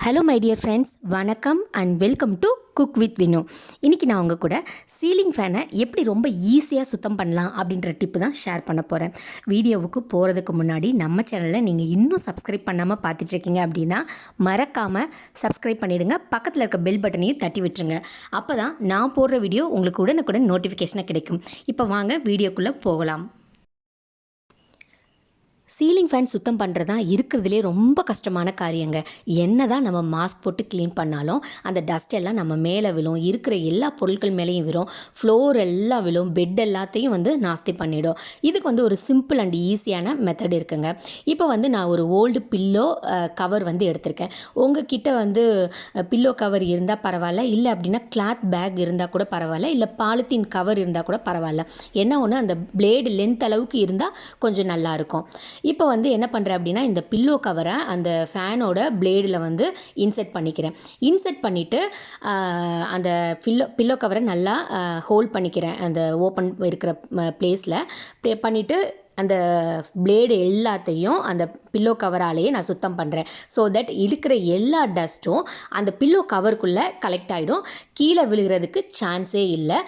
Hello my dear friends, வணக்கம் and welcome to cook with Vinu. இன்றைக்கி நான் உங்கள் கூட சீலிங் ஃபேனை எப்படி ரொம்ப ஈஸியாக சுத்தம் பண்ணலாம் அப்படின்ற டிப்பு தான் ஷேர் பண்ண போகிறேன். வீடியோவுக்கு போகிறதுக்கு முன்னாடி நம்ம சேனலில் நீங்கள் இன்னும் சப்ஸ்கிரைப் பண்ணாமல் பார்த்துட்ருக்கீங்க அப்படின்னா மறக்காமல் சப்ஸ்கிரைப் பண்ணிவிடுங்க. பக்கத்தில் இருக்க பெல் பட்டனையும் தட்டி விட்டுருங்க. அப்போ தான் நான் போடுற வீடியோ உங்களுக்கு உடனுக்குடன் நோட்டிஃபிகேஷனாக கிடைக்கும். இப்போ வாங்க வீடியோக்குள்ளே போகலாம். சீலிங் ஃபேன் சுத்தம் பண்ணுறது தான் இருக்கிறதுலே ரொம்ப கஷ்டமான காரியங்க. என்ன தான் நம்ம மாஸ்க் போட்டு க்ளீன் பண்ணாலும் அந்த டஸ்ட் எல்லாம் நம்ம மேலே விழும், இருக்கிற எல்லா பொருட்கள் மேலேயும் விழும், ஃப்ளோர் எல்லாம் விழும், பெட் எல்லாத்தையும் நாஸ்தி பண்ணிவிடும். இதுக்கு ஒரு சிம்பிள் அண்ட் ஈஸியான மெத்தட் இருக்குங்க. இப்போ நான் ஒரு ஓல்டு பில்லோ கவர் எடுத்திருக்கேன். உங்கள் கிட்ட பில்லோ கவர் இருந்தால் பரவாயில்ல, இல்லை அப்படின்னா கிளாத் பேக் இருந்தால் கூட பரவாயில்ல, இல்லை பாலித்தீன் கவர் இருந்தால் கூட பரவாயில்ல. என்ன ஒன்று, அந்த பிளேடு லென்த் அளவுக்கு இருந்தால் கொஞ்சம் நல்லாயிருக்கும். இப்போ என்ன பண்ணுறேன் அப்படின்னா, இந்த பில்லோ கவரை அந்த ஃபேனோட பிளேடில் இன்செர்ட் பண்ணிக்கிறேன். இன்செர்ட் பண்ணிவிட்டு அந்த பில்லோ கவரை நல்லா ஹோல்ட் பண்ணிக்கிறேன். அந்த ஓப்பன் இருக்கிற ப்ளேஸில் பண்ணிவிட்டு அந்த பிளேடு எல்லாத்தையும் அந்த பில்லோ கவராலேயே நான் சுத்தம் பண்ணுறேன். ஸோ தட் இருக்கிற எல்லா டஸ்ட்டும் அந்த பில்லோ கவருக்குள்ளே கலெக்ட் ஆகிடும். கீழே விழுகிறதுக்கு சான்ஸே இல்லை.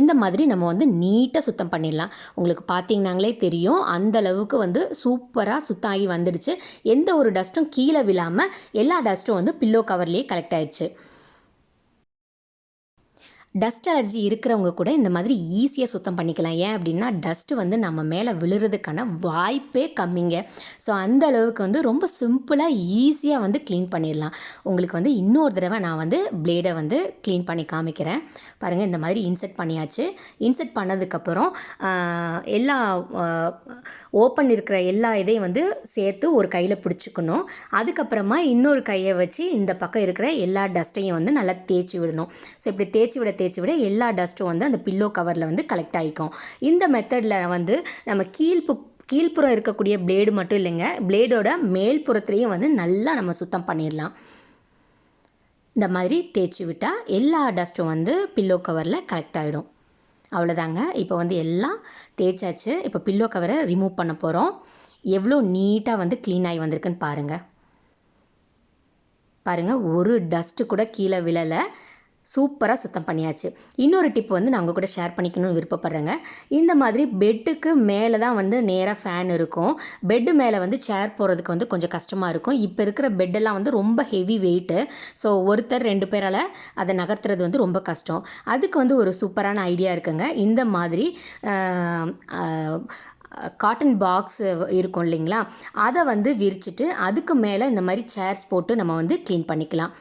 இந்த மாதிரி நம்ம நீட்டாக சுத்தம் பண்ணிடலாம். உங்களுக்கு பார்த்தீங்கன்னாங்களே தெரியும், அந்தளவுக்கு சூப்பராக சுத்தம் ஆகி வந்துடுச்சு. எந்த ஒரு டஸ்ட்டும் கீழே விழாமல் எல்லா டஸ்ட்டும் பில்லோ கவர்லேயே கலெக்ட் ஆகிடுச்சு. டஸ்ட் அலர்ஜி இருக்கிறவங்க கூட இந்த மாதிரி ஈஸியாக சுத்தம் பண்ணிக்கலாம். ஏன் அப்படின்னா, டஸ்ட்டு நம்ம மேலே விழுறதுக்கான வாய்ப்பே கம்மிங்க. ஸோ அந்த அளவுக்கு ரொம்ப சிம்பிளாக ஈஸியாக க்ளீன் பண்ணிடலாம். உங்களுக்கு இன்னொரு தடவை நான் பிளேடை க்ளீன் பண்ணி காமிக்கிறேன். பாருங்கள், இந்த மாதிரி இன்செர்ட் பண்ணியாச்சு. இன்செர்ட் பண்ணதுக்கப்புறம் எல்லா ஓப்பன் இருக்கிற எல்லா இதையும் சேர்த்து ஒரு கையில் பிடிச்சிக்கணும். அதுக்கப்புறமா இன்னொரு கையை வச்சு இந்த பக்கம் இருக்கிற எல்லா டஸ்ட்டையும் நல்லா தேய்ச்சி விடணும். ஸோ இப்படி தேய்ச்சி விட எல்லா டஸ்ட்டும் அந்த பில்லோ கவரில் கலெக்ட் ஆகிக்கும். இந்த மெத்தடில் நம்ம கீழ்ப்புறம் இருக்கக்கூடிய பிளேடு மட்டும் இல்லைங்க, பிளேடோட மேல் புறத்துலேயும் நல்லா நம்ம சுத்தம் பண்ணிடலாம். இந்த மாதிரி தேய்ச்சி விட்டால் எல்லா டஸ்ட்டும் பில்லோ கவரில் கலெக்ட் ஆகிடும். அவ்வளோதாங்க. இப்போ எல்லாம் தேய்ச்சாச்சு. இப்போ பில்லோ கவரை ரிமூவ் பண்ண போகிறோம். எவ்வளோ நீட்டாக க்ளீன் ஆகி வந்திருக்குன்னு பாருங்கள். ஒரு டஸ்ட்டு கூட கீழே விழலை. சூப்பராக சுத்தம் பண்ணியாச்சு. இன்னொரு டிப் நான் உங்கள் கூட ஷேர் பண்ணிக்கணும்னு விருப்பப்படுறேங்க. இந்த மாதிரி பெட்டுக்கு மேலே தான் நேராக ஃபேன் இருக்கும். பெட்டு மேலே சேர் போகிறதுக்கு கொஞ்சம் கஷ்டமாக இருக்கும். இப்போ இருக்கிற பெட்டெல்லாம் ரொம்ப ஹெவி வெயிட்டு. ஸோ ஒருத்தர் 2 பேரால் அதை நகர்த்துறது ரொம்ப கஷ்டம். அதுக்கு ஒரு சூப்பரான ஐடியா இருக்குங்க. இந்த மாதிரி காட்டன் பாக்ஸ் இருக்கும் இல்லைங்களா, அதை விரிச்சிட்டு அதுக்கு மேலே இந்த மாதிரி சேர்ஸ் போட்டு நம்ம க்ளீன் பண்ணிக்கலாம்.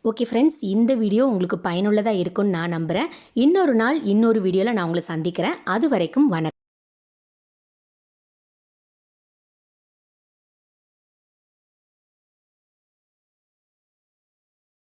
ஓகே ஃப்ரெண்ட்ஸ், இந்த வீடியோ உங்களுக்கு பயனுள்ளதாக இருக்கும்னு நான் நம்புகிறேன். இன்னொரு நாள் இன்னொரு வீடியோவில் நான் உங்களை சந்திக்கிறேன். அது வரைக்கும் வணக்கம்.